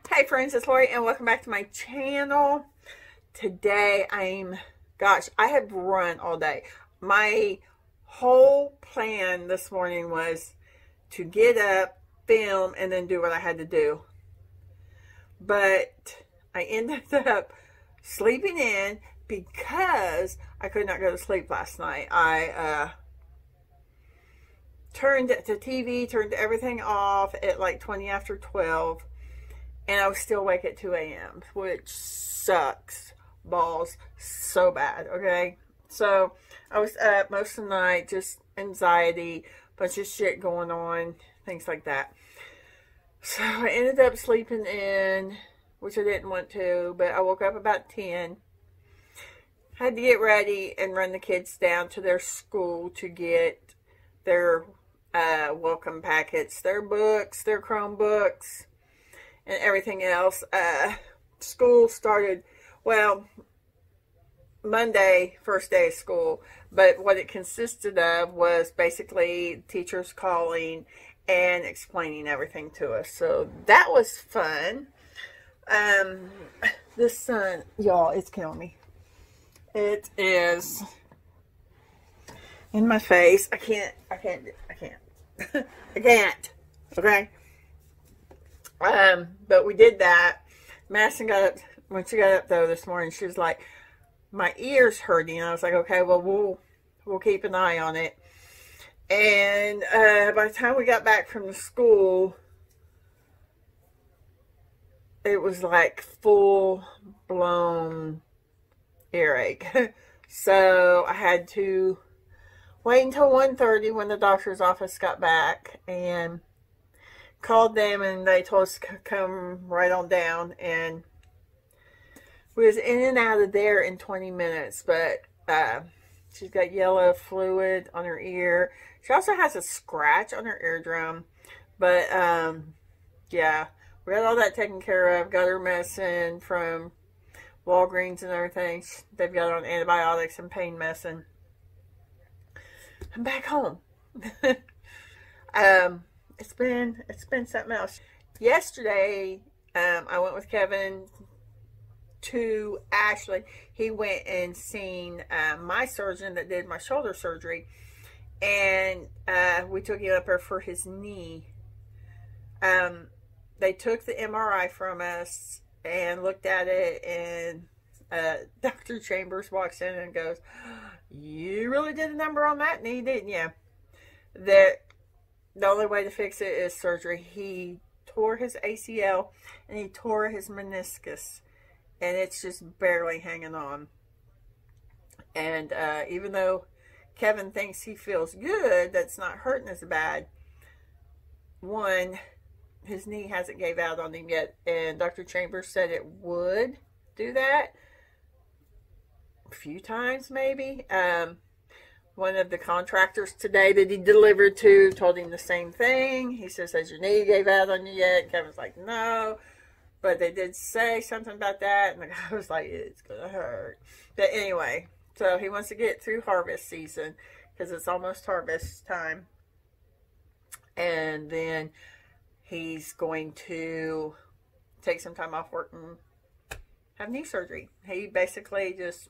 Hey friends, it's Lori and welcome back to my channel. Today gosh, I have run all day. My whole plan this morning was to get up, film, and then do what I had to do. But I ended up sleeping in because I could not go to sleep last night. I turned the TV, turned everything off at like 20 after 12. And I was still awake at 2 a.m., which sucks balls so bad, okay? So, I was up most of the night, just anxiety, bunch of shit going on, things like that. So, I ended up sleeping in, which I didn't want to, but I woke up about 10. Had to get ready and run the kids down to their school to get their welcome packets, their books, their Chromebooks, and everything else. School started, well, Monday, first day of school, but what it consisted of was basically teachers calling and explaining everything to us. So that was fun. The sun, y'all, it's killing me. It is in my face. I can't, I can't, okay? But we did that. Madison got up, when she got up though this morning, she was like, my ear's hurting. I was like, okay, well, we'll keep an eye on it. And, by the time we got back from the school, it was like full blown earache. So I had to wait until 1:30 when the doctor's office got back and called them, and they told us to come right on down, and we was in and out of there in 20 minutes, but she's got yellow fluid on her ear. She also has a scratch on her eardrum, but yeah, we got all that taken care of, got her medicine from Walgreens and everything. They've got her on antibiotics and pain medicine. I'm back home. It's been something else. Yesterday, I went with Kevin to Ashley. He went and seen my surgeon that did my shoulder surgery, and we took him up there for his knee. They took the MRI from us and looked at it, and Dr. Chambers walks in and goes, "You really did a number on that knee, didn't you?" The only way to fix it is surgery. He tore his ACL and he tore his meniscus, and it's just barely hanging on. And even though Kevin thinks he feels good, that's not hurting as bad. One, his knee hasn't gave out on him yet, and Dr. Chambers said it would do that a few times maybe. One of the contractors today that he delivered to told him the same thing. He says, has your knee gave out on you yet? Kevin's like, no. But they did say something about that. And the guy was like, it's going to hurt. But anyway, so he wants to get through harvest season because it's almost harvest time. And then he's going to take some time off work and have knee surgery. He basically just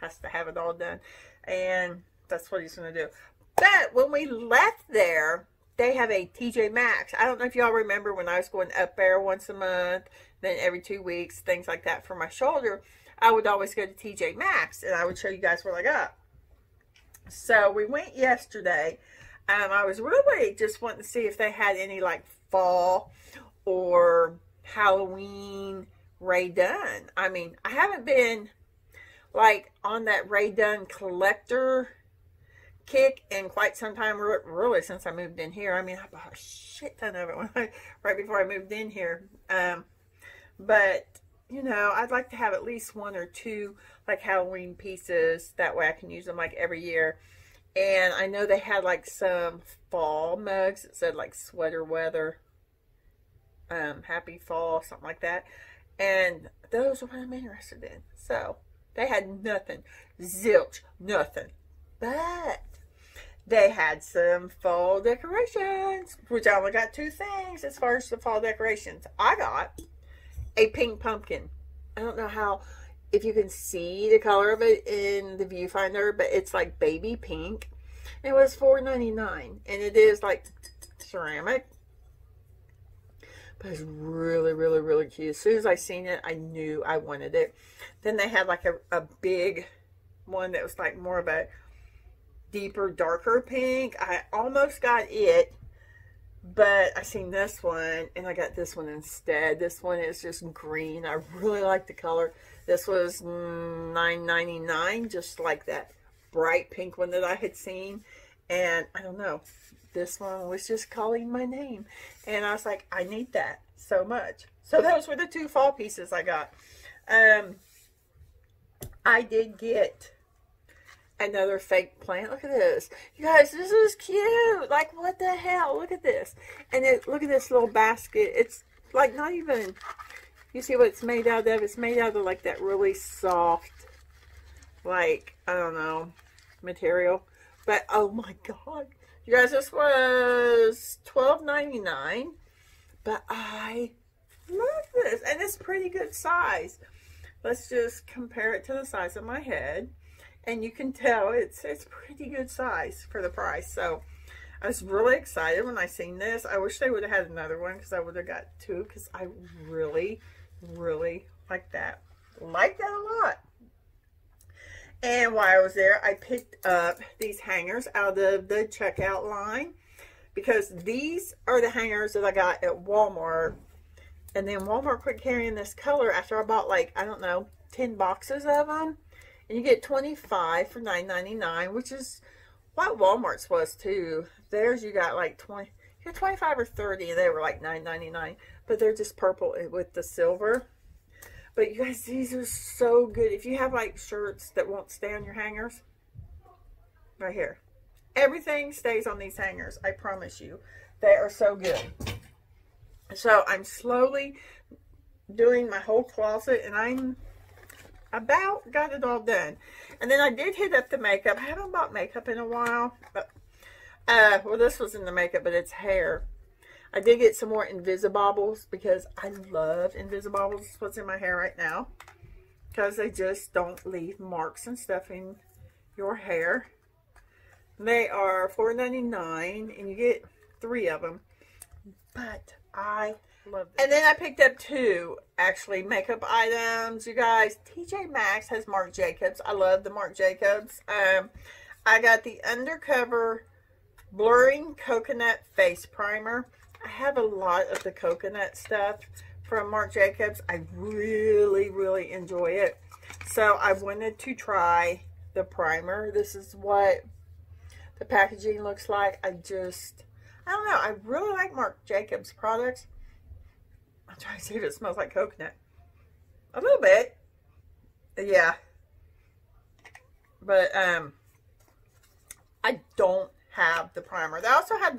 has to have it all done. And that's what he's going to do. But when we left there, they have a TJ Maxx. I don't know if y'all remember when I was going up there once a month, then every 2 weeks, things like that for my shoulder. I would always go to TJ Maxx, and I would show you guys what I got. So we went yesterday. I was really just wanting to see if they had any like fall or Halloween Ray Dunn. I mean, I haven't been like on that Ray Dunn collector kick in quite some time, really since I moved in here. I mean, I bought a shit ton of it right before I moved in here. But you know, I'd like to have at least one or two like Halloween pieces. That way I can use them like every year. And I know they had like some fall mugs that said like sweater weather, happy fall, something like that. And those are what I'm interested in. So they had nothing, zilch, nothing. But they had some fall decorations, which I only got two things as far as the fall decorations I got. a pink pumpkin. I don't know how, if you can see the color of it in the viewfinder, but it's like baby pink. It was $4.99, and it is like ceramic, but it's really, really, really cute. As soon as I seen it, I knew I wanted it. Then they had like a big one that was like more of a deeper, darker pink. I almost got it, but I seen this one and I got this one instead. This one is just green. I really like the color. This was $9.99, just like that bright pink one that I had seen. And I don't know, this one was just calling my name, and I was like, I need that so much. So those were the two fall pieces I got. I did get another fake plant. Look at this, you guys. This is cute. Like, what the hell? Look at this. And look at this little basket. It's like not even, you see what it's made out of? It's made out of like that really soft, like, I don't know, material. But oh my god, you guys, this was $12.99, but I love this, and it's pretty good size. Let's just compare it to the size of my head, and you can tell it's pretty good size for the price. So I was really excited when I seen this. I wish they would have had another one, because I would have got two, because I really, really like that. Like that a lot. And while I was there, I picked up these hangers out of the checkout line, because these are the hangers that I got at Walmart. And then Walmart quit carrying this color after I bought, like, I don't know, 10 boxes of them. And you get 25 for $9.99, which is what Walmart's was too. Theirs you got like 20, you got 25 or 30, and they were like $9.99. But they're just purple with the silver. But you guys, these are so good. If you have like shirts that won't stay on your hangers, right here, everything stays on these hangers. I promise you, they are so good. So I'm slowly doing my whole closet, and I'm about got it all done. And then I did hit up the makeup. I haven't bought makeup in a while, but well, this was in the makeup, but it's hair. I did get some more Invisibobbles, because I love Invisibobbles. It's what's in my hair right now, because they just don't leave marks and stuff in your hair. They are $4.99, and you get 3 of them. But I love them. And then I picked up 2, actually, makeup items. You guys, TJ Maxx has Marc Jacobs. I love the Marc Jacobs. I got the Undercover Blurring Coconut Face Primer. I have a lot of the coconut stuff from Marc Jacobs. I really, really enjoy it. So I wanted to try the primer. This is what the packaging looks like. I don't know. I really like Marc Jacobs products. I'm trying to see if it smells like coconut. A little bit. Yeah. But I don't have the primer. They also had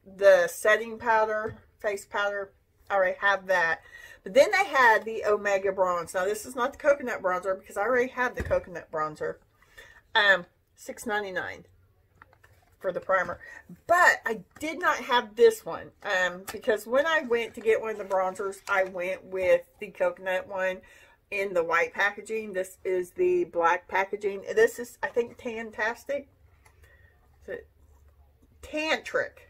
the setting powder, face powder. I already have that. But then they had the Omega Bronze. Now, this is not the coconut bronzer, because I already have the coconut bronzer. $6.99 for the primer. But I did not have this one, because when I went to get one of the bronzers, I went with the coconut one in the white packaging. This is the black packaging. This is, I think, Tantastic. Is it Tantric?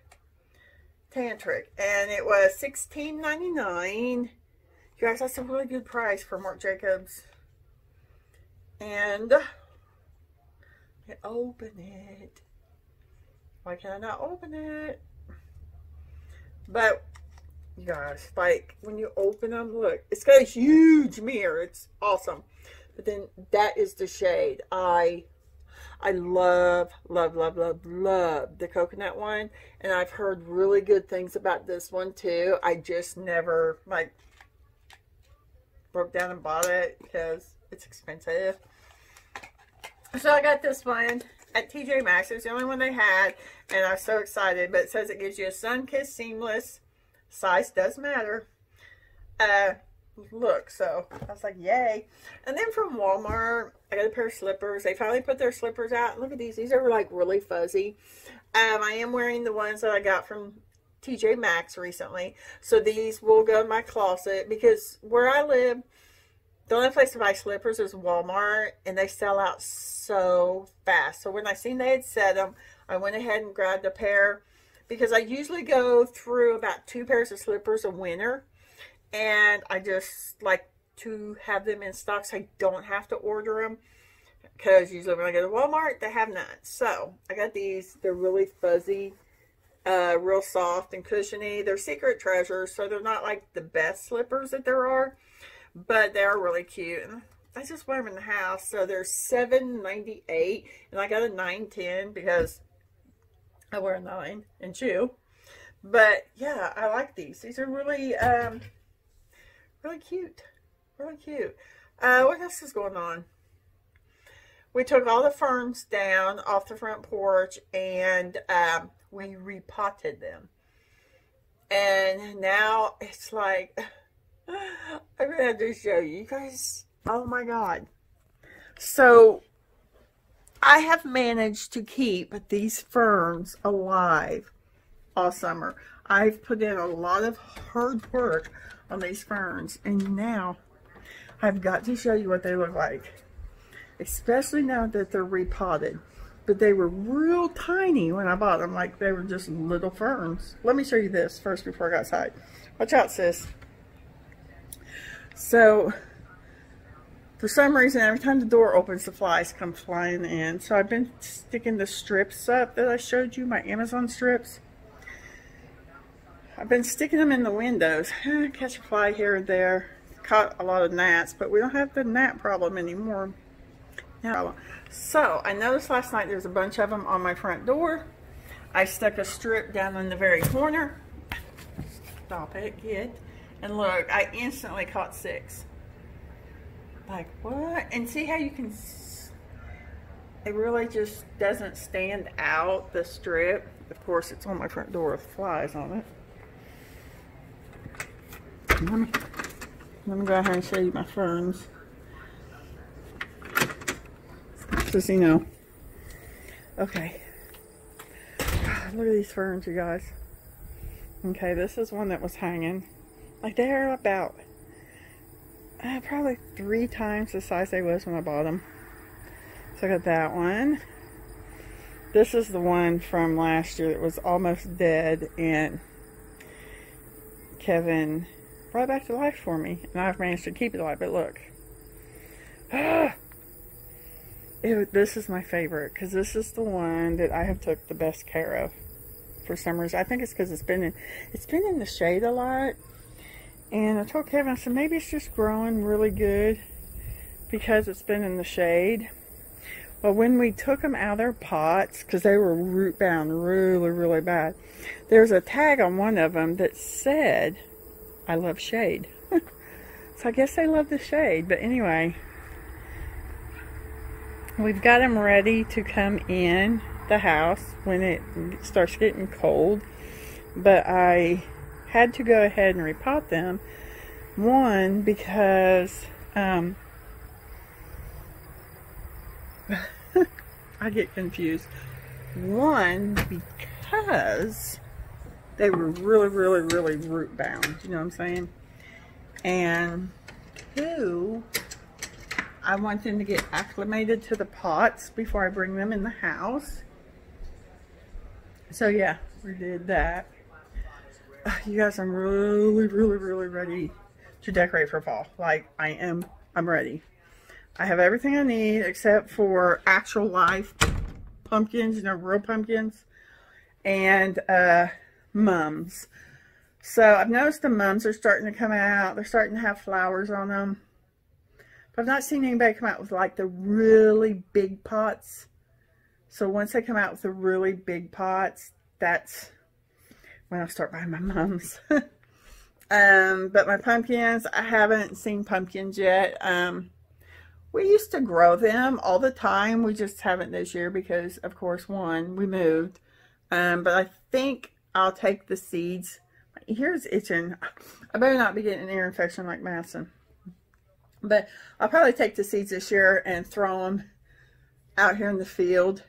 Tantric, and it was $16.99. You guys, that's a really good price for Marc Jacobs. And open it. Why can I not open it? But you guys, like, when you open them, look, it's got a huge mirror. It's awesome. But then that is the shade. I love, love, love, love, love the coconut one. And I've heard really good things about this one too. I just never, like, broke down and bought it because it's expensive. So I got this one at TJ Maxx. It was the only one they had, and I was so excited. But it says it gives you a sun-kissed seamless. Size does matter. Look, so I was like, yay. And then from Walmart, I got a pair of slippers. They finally put their slippers out. Look at these. These are like really fuzzy. I am wearing the ones that I got from TJ Maxx recently. So these will go in my closet because where I live, the only place to buy slippers is Walmart, and they sell out so fast. So when I seen they had set them, I went ahead and grabbed a pair because I usually go through about 2 pairs of slippers a winter, and I just like to have them in stock so I don't have to order them, because usually when I go to Walmart, they have none. So I got these. They're really fuzzy, real soft and cushiony. They're secret treasures, so they're not like the best slippers that there are, but they are really cute. And I just wear them in the house. So they're $7.98, and I got a 9.10 because I wear a 9 and shoe. But yeah, I like these. These are really, really cute. Really cute. What else is going on? We took all the ferns down off the front porch, and we repotted them. And now it's like, I'm going to have to show you guys. Oh my God. So I have managed to keep these ferns alive all summer. I've put in a lot of hard work on these ferns, and now I've got to show you what they look like. Especially now that they're repotted. But they were real tiny when I bought them. Like they were just little ferns. Let me show you this first before I go outside. Watch out, sis. So, for some reason, every time the door opens, the flies come flying in. So I've been sticking the strips up that I showed you, my Amazon strips. I've been sticking them in the windows. Catch a fly here and there. Caught a lot of gnats, but we don't have the gnat problem anymore. So I noticed last night there's a bunch of them on my front door. I stuck a strip down in the very corner. Stop it, kid. And look, I instantly caught 6. Like, what? And see how you can, it really just doesn't stand out, the strip. Of course, it's on my front door with flies on it. Let me go ahead and show you my ferns. Just so you know. Okay. Look at these ferns, you guys. Okay, this is one that was hanging. Like, they're about probably 3 times the size they was when I bought them. So I got that one. This is the one from last year that was almost dead, and Kevin brought it back to life for me, and I've managed to keep it alive. But look. This is my favorite, because this is the one that I have took the best care of for some reason. I think it's because it's been in the shade a lot. And I told Kevin, I said, maybe it's just growing really good because it's been in the shade. Well, when we took them out of their pots, because they were root bound really, really bad, there was a tag on one of them that said, I love shade. So I guess they love the shade. But anyway, we've got them ready to come in the house when it starts getting cold. But I had to go ahead and repot them. One, because I get confused. One, because they were really, really, really root bound. You know what I'm saying? And 2, I want them to get acclimated to the pots before I bring them in the house. So yeah, we did that. You guys, I'm really, really, really ready to decorate for fall. Like, I'm ready. I have everything I need except for actual live pumpkins, you know, real pumpkins, and mums. So I've noticed the mums are starting to come out. They're starting to have flowers on them. But I've not seen anybody come out with like the really big pots. So once they come out with the really big pots, that's when I'll start buying my mums. But my pumpkins, I haven't seen pumpkins yet. We used to grow them all the time. We just haven't this year because, of course, one, we moved. But I think I'll take the seeds. My ear's itching. I better not be getting an ear infection like Madison. But I'll probably take the seeds this year and throw them out here in the field.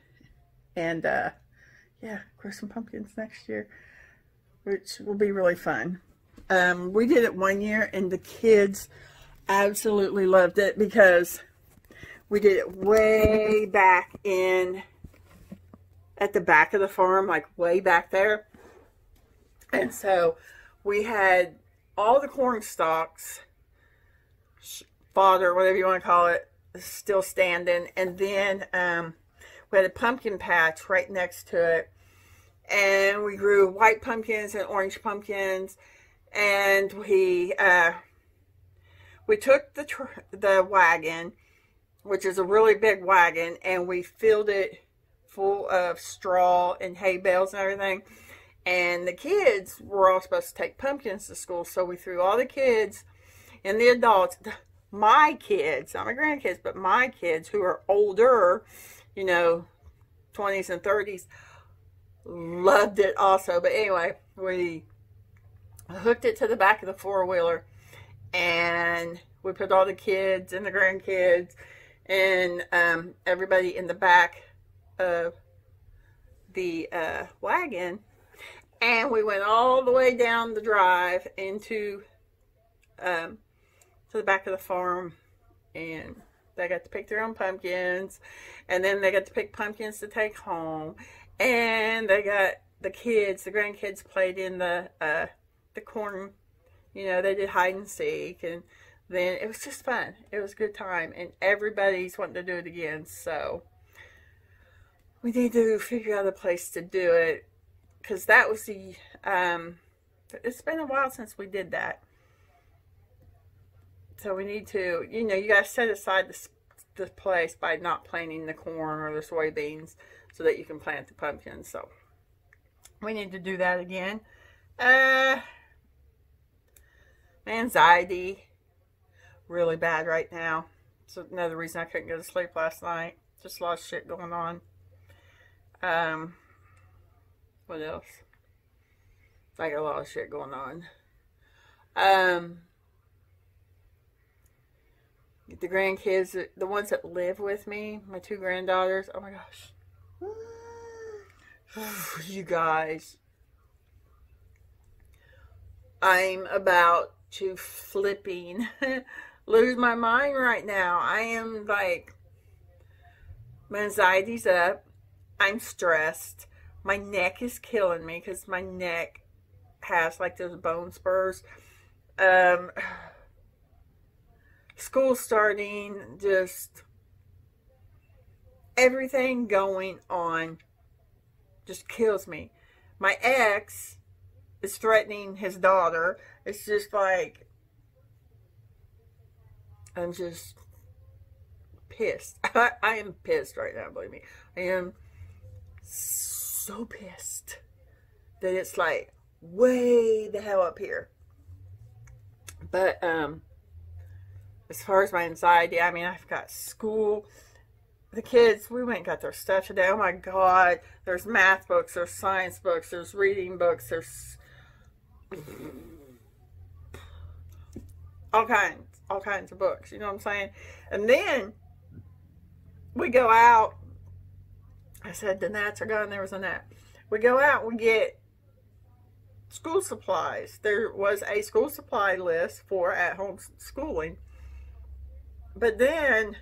And, yeah, grow some pumpkins next year. which will be really fun. We did it one year, and the kids absolutely loved it because we did it way back at the back of the farm, like way back there. And so we had all the corn stalks, fodder, whatever you want to call it, still standing. And then we had a pumpkin patch right next to it. And we grew white pumpkins and orange pumpkins. And we took the wagon, which is a really big wagon, and we filled it full of straw and hay bales and everything. And the kids were all supposed to take pumpkins to school, so we threw all the kids and the adults, my kids, not my grandkids, but my kids who are older, 20s and 30s, loved it also. But anyway, we hooked it to the back of the four-wheeler, and we put all the kids and the grandkids and everybody in the back of the wagon, and we went all the way down the drive into to the back of the farm, and they got to pick their own pumpkins, and then they got to pick pumpkins to take home, and they got the grandkids played in the corn, they did hide and seek, and then it was just fun. It was a good time, and everybody's wanting to do it again, so we need to figure out a place to do it, because that was it's been a while since we did that. So we need to, you got to set aside the place by not planting the corn or the soybeans so that you can plant the pumpkins. So we need to do that again. Anxiety, really bad right now. So another reason I couldn't go to sleep last night. Just a lot of shit going on. What else? I got a lot of shit going on. The grandkids, the ones that live with me, my two granddaughters, oh my gosh. You guys, I'm about to flipping lose my mind right now. I am like, my anxiety's up. I'm stressed. My neck is killing me because my neck has like those bone spurs. School starting, just everything going on just kills me. My ex is threatening his daughter. It's just like, I'm just pissed. I am pissed right now, believe me. I am so pissed that it's like way the hell up here. But as far as my anxiety, I mean, I've got school. The kids, we went and got their stuff today. Oh my God. There's math books, there's science books, there's reading books, there's all kinds of books. You know what I'm saying? And then we go out. I said the gnats are gone. There was a gnat. We go out, we get school supplies. There was a school supply list for at-home schooling. But then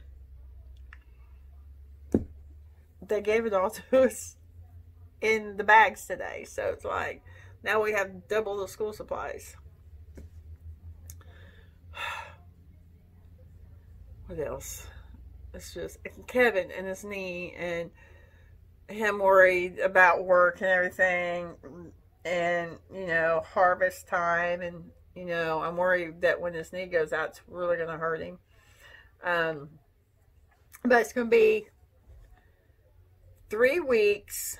they gave it all to us in the bags today. So it's like, now we have double the school supplies. What else? It's just Kevin and his knee and him worried about work and everything, and harvest time, and I'm worried that when his knee goes out, it's really going to hurt him. But it's going to be 3 weeks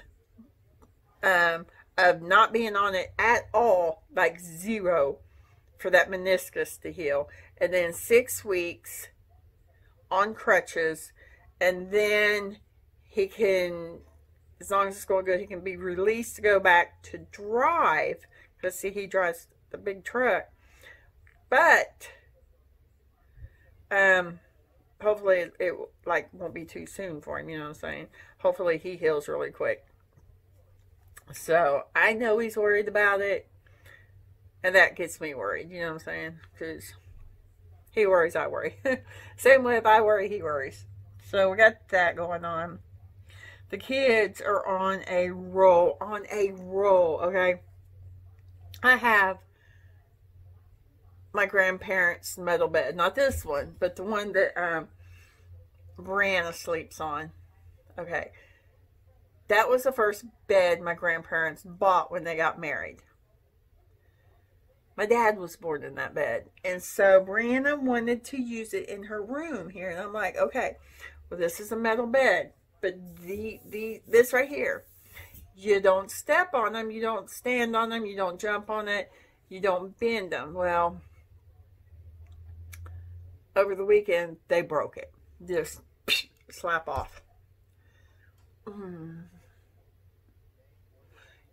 of not being on it at all, like zero, for that meniscus to heal, and then 6 weeks on crutches, and then he can, as long as it's going good, he can be released to go back to drive, because see, he drives the big truck. But hopefully it won't be too soon for him, you know what I'm saying? Hopefully he heals really quick. So I know he's worried about it, And that gets me worried, you know what I'm saying? Because he worries, I worry. Same way if I worry, he worries. So we got that going on. The kids are on a roll, okay? I have my grandparents' metal bed. Not this one, but the one that Brianna sleeps on. Okay. That was the first bed my grandparents bought when they got married. My dad was born in that bed. And so Brianna wanted to use it in her room here. And I'm like, okay, well, this is a metal bed. But this right here, you don't step on them. You don't stand on them. You don't jump on it. You don't bend them. Well, over the weekend, they broke it. Just slap off.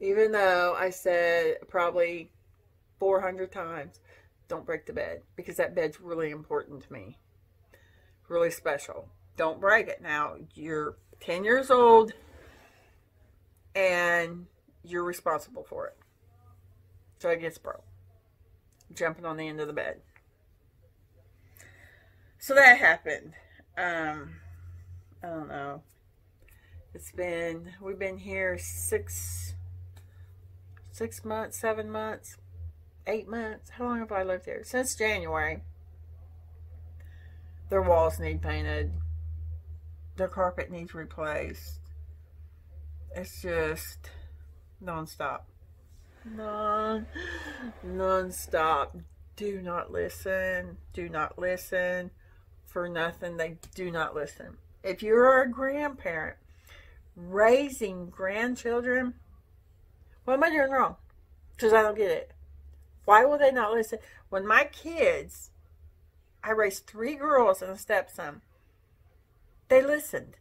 Even though I said probably 400 times, don't break the bed, because that bed's really important to me. Really special. Don't break it. Now, you're 10 years old and you're responsible for it. So it gets broke. Jumping on the end of the bed. So that happened. I don't know. We've been here 6 months, 7 months, 8 months. How long have I lived here? Since January. Their walls need painted. Their carpet needs replaced. It's just non-stop. Non-stop. Do not listen. Do not listen for nothing. They do not listen. If you're a grandparent raising grandchildren, what am I doing wrong? Because I don't get it. Why will they not listen? When my kids, I raised 3 girls and a stepson, they listened.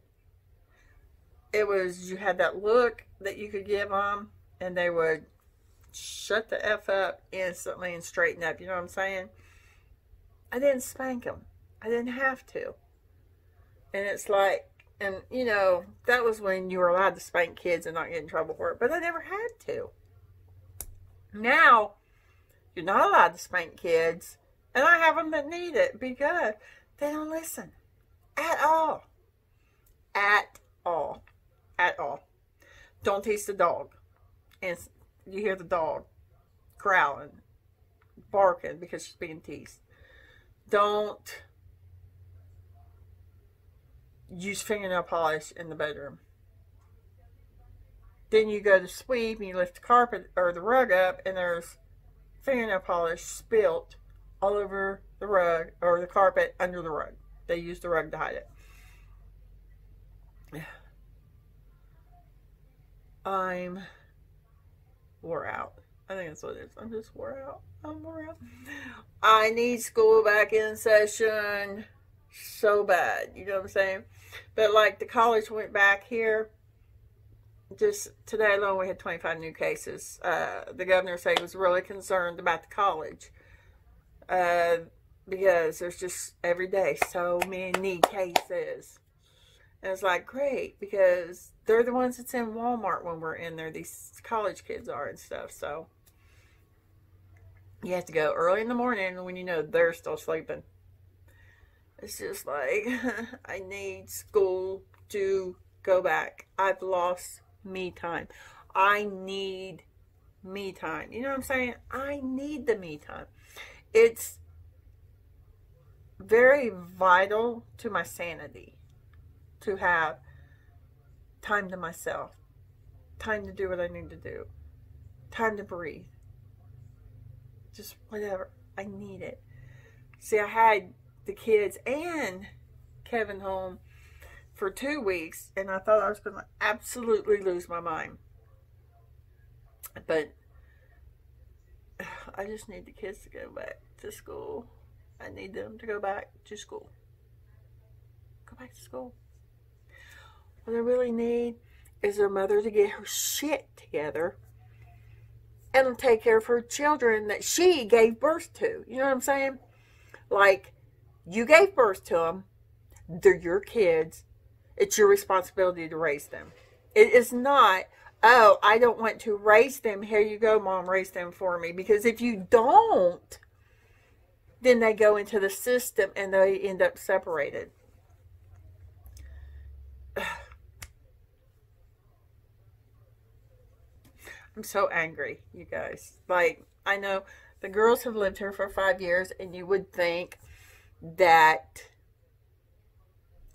It was, you had that look that you could give them, and they would shut the F up instantly and straighten up. You know what I'm saying? I didn't spank them. I didn't have to. And it's like, and you know, that was when you were allowed to spank kids and not get in trouble for it. But I never had to. Now, you're not allowed to spank kids. And I have them that need it because they don't listen. At all. At all. At all. Don't tease the dog. And you hear the dog growling, barking because she's being teased. Don't use fingernail polish in the bedroom. Then you go to sweep and you lift the carpet or the rug up and there's fingernail polish spilt all over the rug or the carpet under the rug. They use the rug to hide it. I'm wore out. I think that's what it is. I'm just wore out. I'm wore out. I need school back in session so bad. You know what I'm saying? But like the college went back here. Just today alone we had 25 new cases. The governor said he was really concerned about the college. Because there's just every day so many cases. And it's like, great, because they're the ones that's in Walmart when we're in there. These college kids are and stuff. So you have to go early in the morning when you know they're still sleeping. It's just like, I need school to go back. I've lost me time. I need me time. You know what I'm saying? I need the me time. It's very vital to my sanity to have time to myself, time to do what I need to do, time to breathe, just whatever. I need it. See, I had the kids and Kevin home for 2 weeks, and I thought I was going to absolutely lose my mind. But I just need the kids to go back to school. I need them to go back to school. Go back to school. What I really need is their mother to get her shit together and take care of her children that she gave birth to. You know what I'm saying? Like, you gave birth to them. They're your kids. It's your responsibility to raise them. It is not, oh, I don't want to raise them. Here you go, Mom, raise them for me. Because if you don't, then they go into the system and they end up separated. I'm so angry, you guys. Like, I know the girls have lived here for 5 years, and you would think that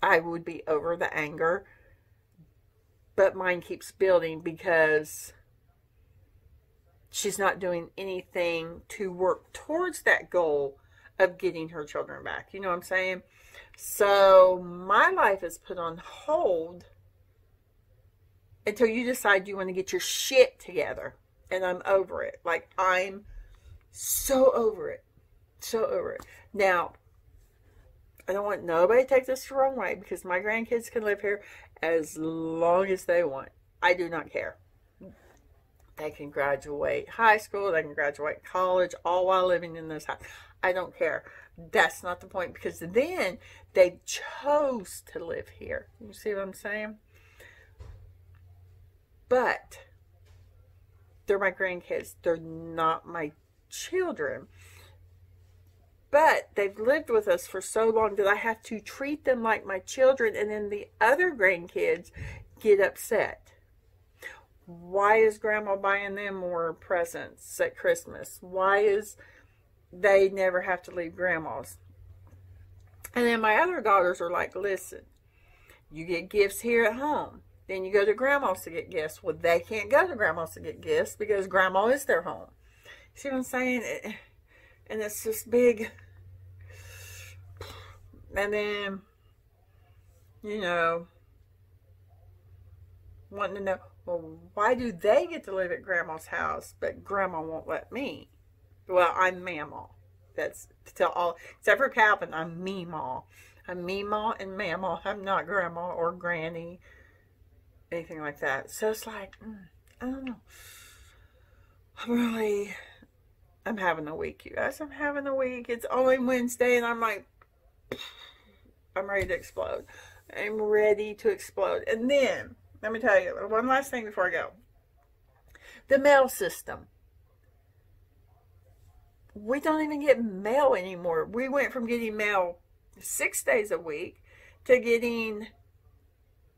I would be over the anger, but mine keeps building because she's not doing anything to work towards that goal of getting her children back. You know what I'm saying? So my life is put on hold until you decide you want to get your shit together. And I'm over it. Like, I'm so over it. So over it. Now, I don't want nobody to take this the wrong way, because my grandkids can live here as long as they want. I do not care. They can graduate high school, they can graduate college, all while living in this house. I don't care. That's not the point, because then they chose to live here. You see what I'm saying? But they're my grandkids. They're not my children. But they've lived with us for so long that I have to treat them like my children, and then the other grandkids get upset. Why is Grandma buying them more presents at Christmas? Why is they never have to leave Grandma's? And then my other daughters are like, listen, you get gifts here at home. Then you go to Grandma's to get gifts. Well, they can't go to Grandma's to get gifts because Grandma is their home. See what I'm saying? And it's this big... And then, you know, wanting to know, well, why do they get to live at Grandma's house, but Grandma won't let me? Well, I'm Mamaw. That's to tell all, except for Calvin, I'm Meemaw. I'm Meemaw and Mamaw. I'm not Grandma or Granny, anything like that. So it's like, I don't know. I'm having a week, you guys. I'm having a week. It's only Wednesday, and I'm like, I'm ready to explode. I'm ready to explode. And then, let me tell you, one last thing before I go. The mail system. We don't even get mail anymore. We went from getting mail 6 days a week to getting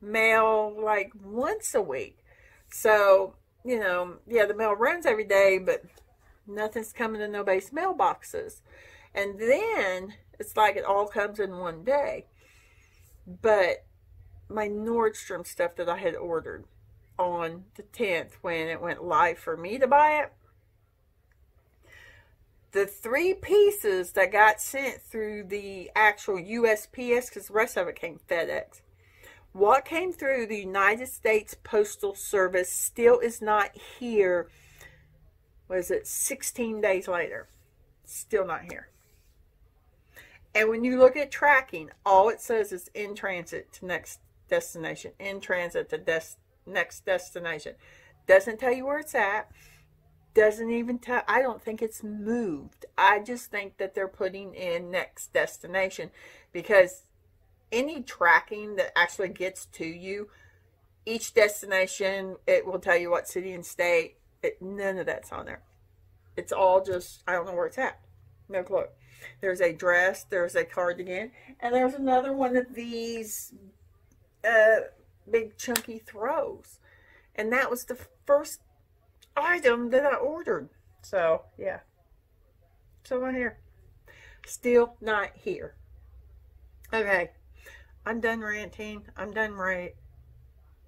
mail like once a week. So, you know, yeah, the mail runs every day, but nothing's coming to nobody's mailboxes. And then it's like it all comes in one day. But my Nordstrom stuff that I had ordered on the 10th, when it went live for me to buy it, the 3 pieces that got sent through the actual USPS, because the rest of it came FedEx, what came through the United States Postal Service still is not here. Was it 16 days later? Still not here. And when you look at tracking, all it says is in transit to next destination. In transit to next destination. Doesn't tell you where it's at. Doesn't even tell. I don't think it's moved. I just think that they're putting in next destination, because any tracking that actually gets to you, each destination, it will tell you what city and state. None of that's on there. It's all just, I don't know where it's at. No clue. There's a dress, there's a cardigan, and there's another one of these big chunky throws. And that was the first item that I ordered. So, yeah. Still not here. Still not here. Okay. I'm done ranting. I'm done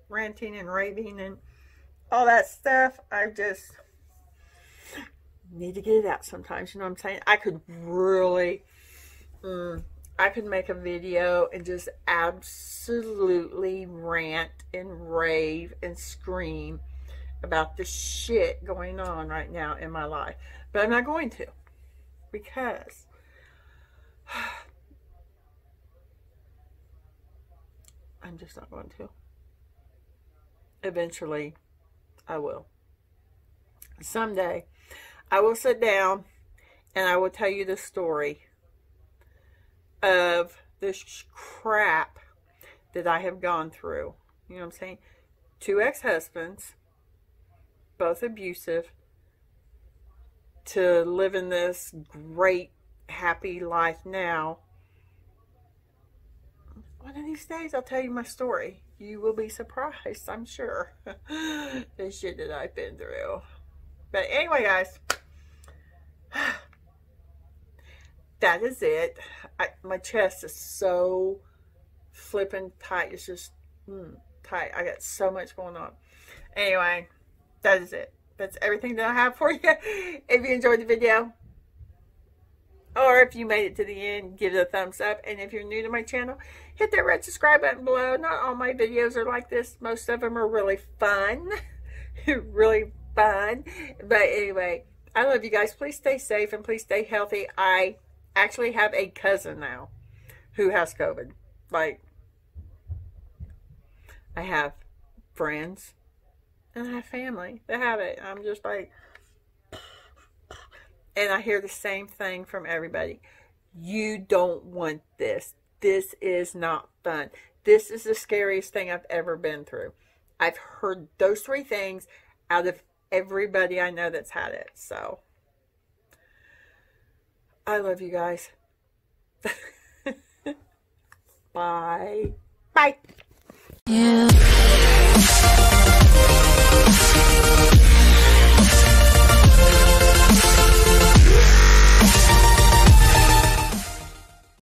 ranting and raving and all that stuff. I just need to get it out sometimes. You know what I'm saying? I could really, I could make a video and just absolutely rant and rave and scream about the shit going on right now in my life. But I'm not going to, because I'm just not going to. Eventually, I will. Someday, I will sit down and I will tell you the story of this crap that I have gone through. You know what I'm saying? 2 ex-husbands, both abusive, to living this great, happy life now. One of these days, I'll tell you my story. You will be surprised, I'm sure. The shit that I've been through. But anyway, guys, that is it. My chest is so flipping tight. It's just tight. I got so much going on. Anyway, that is it. That's everything that I have for you. If you enjoyed the video, or if you made it to the end, give it a thumbs up. And if you're new to my channel, hit that red subscribe button below. Not all my videos are like this. Most of them are really fun. Really fun. But anyway, I love you guys. Please stay safe and please stay healthy. I actually have a cousin now who has COVID. Like, I have friends and I have family that have it. I'm just like, and I hear the same thing from everybody. You don't want this. This is not fun. This is the scariest thing I've ever been through. I've heard those 3 things out of everybody I know that's had it. So, I love you guys. Bye. Bye. Yeah.